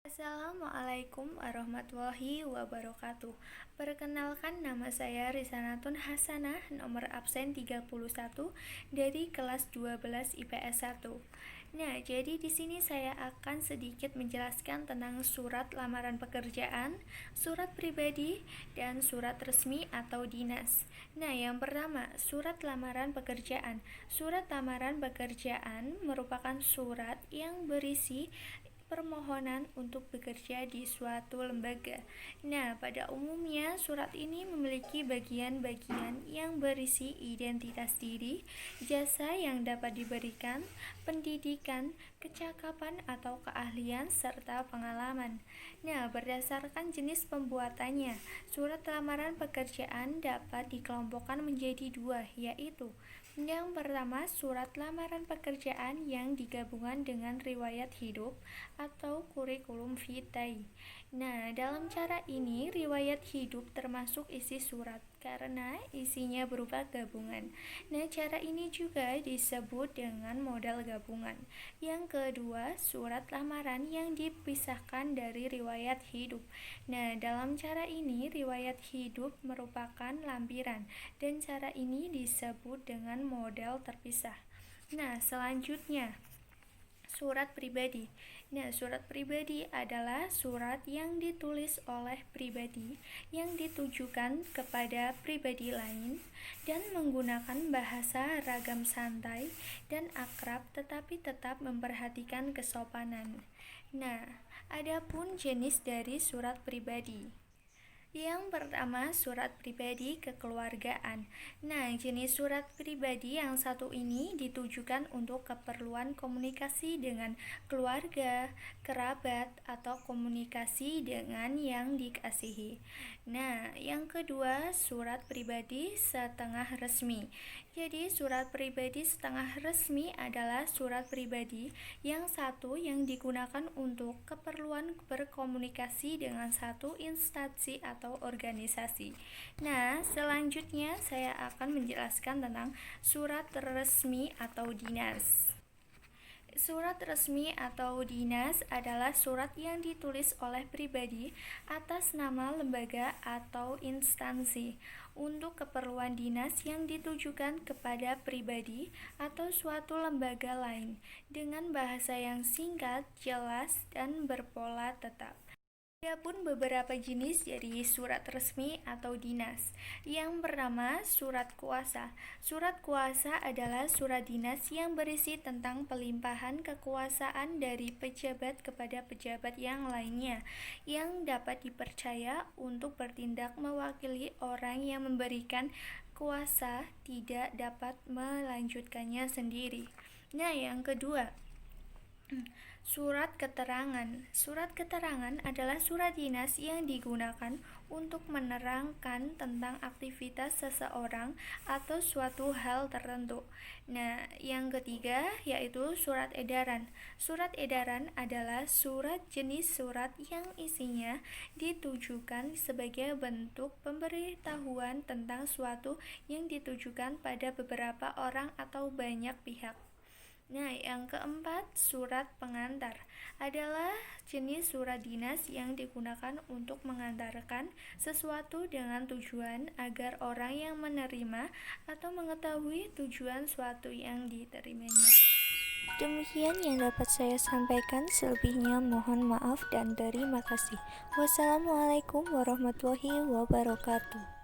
Assalamualaikum warahmatullahi wabarakatuh. Perkenalkan, nama saya Risanatun Hasanah, nomor absen 31 dari kelas 12 IPS 1. Nah, jadi di sini saya akan sedikit menjelaskan tentang surat lamaran pekerjaan, surat pribadi, dan surat resmi atau dinas. Nah, yang pertama, surat lamaran pekerjaan. Surat lamaran pekerjaan merupakan surat yang berisi permohonan untuk bekerja di suatu lembaga. Nah, pada umumnya surat ini memiliki bagian-bagian yang berisi identitas diri, jasa yang dapat diberikan, pendidikan, kecakapan atau keahlian, serta pengalaman. Nah, berdasarkan jenis pembuatannya, surat lamaran pekerjaan dapat dikelompokkan menjadi dua, yaitu yang pertama, surat lamaran pekerjaan yang digabungkan dengan riwayat hidup atau kurikulum vitae. Nah, dalam cara ini riwayat hidup termasuk isi surat karena isinya berupa gabungan. Nah, cara ini juga disebut dengan model gabungan. Yang kedua, surat lamaran yang dipisahkan dari riwayat hidup. Nah, dalam cara ini riwayat hidup merupakan lampiran dan cara ini disebut dengan model terpisah. Nah, selanjutnya surat pribadi. Nah, surat pribadi adalah surat yang ditulis oleh pribadi yang ditujukan kepada pribadi lain dan menggunakan bahasa ragam santai dan akrab tetapi tetap memperhatikan kesopanan. Nah, adapun jenis dari surat pribadi. Yang pertama, surat pribadi kekeluargaan. Nah, jenis surat pribadi yang satu ini ditujukan untuk keperluan komunikasi dengan keluarga, kerabat, atau komunikasi dengan yang dikasihi. Nah, yang kedua, surat pribadi setengah resmi. Jadi, surat pribadi setengah resmi adalah surat pribadi yang satu yang digunakan untuk keperluan berkomunikasi dengan satu instansi atau organisasi. Nah, selanjutnya saya akan menjelaskan tentang surat resmi atau dinas. Surat resmi atau dinas adalah surat yang ditulis oleh pribadi atas nama lembaga atau instansi untuk keperluan dinas yang ditujukan kepada pribadi atau suatu lembaga lain dengan bahasa yang singkat, jelas, dan berpola tetap. Adapun beberapa jenis dari surat resmi atau dinas. Yang pertama, surat kuasa. Surat kuasa adalah surat dinas yang berisi tentang pelimpahan kekuasaan dari pejabat kepada pejabat yang lainnya yang dapat dipercaya untuk bertindak mewakili orang yang memberikan kuasa tidak dapat melanjutkannya sendiri. Nah, yang kedua, surat keterangan. Surat keterangan adalah surat dinas yang digunakan untuk menerangkan tentang aktivitas seseorang atau suatu hal tertentu. Nah, yang ketiga yaitu surat edaran. Surat edaran adalah surat jenis surat yang isinya ditujukan sebagai bentuk pemberitahuan tentang suatu yang ditujukan pada beberapa orang atau banyak pihak. Nah, yang keempat, surat pengantar adalah jenis surat dinas yang digunakan untuk mengantarkan sesuatu dengan tujuan agar orang yang menerima atau mengetahui tujuan suatu yang diterimanya. Demikian yang dapat saya sampaikan, selebihnya mohon maaf dan terima kasih. Wassalamualaikum warahmatullahi wabarakatuh.